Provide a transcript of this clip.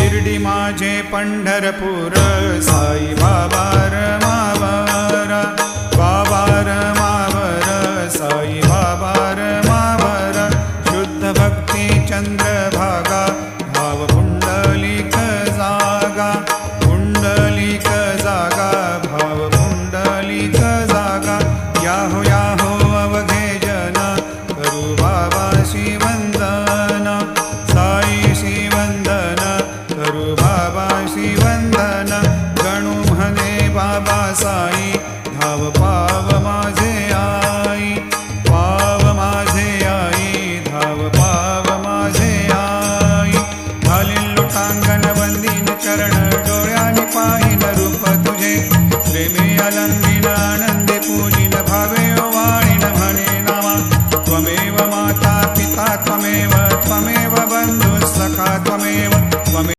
शिर्डी माझे पंढरपूर साई बाबा रमावर बाबा रमावर साई बाबा रमावर शुद्ध भक्ती चंद्रभागा भाव पुंडलिक जागा पुंडलिक जागा भाव पुंडलिक जागा याहो याहो अवघे जन करू बाबाशी वंदन साईशी वंदन करू बाबाशी वंदन गणू म्हणे बाबा साई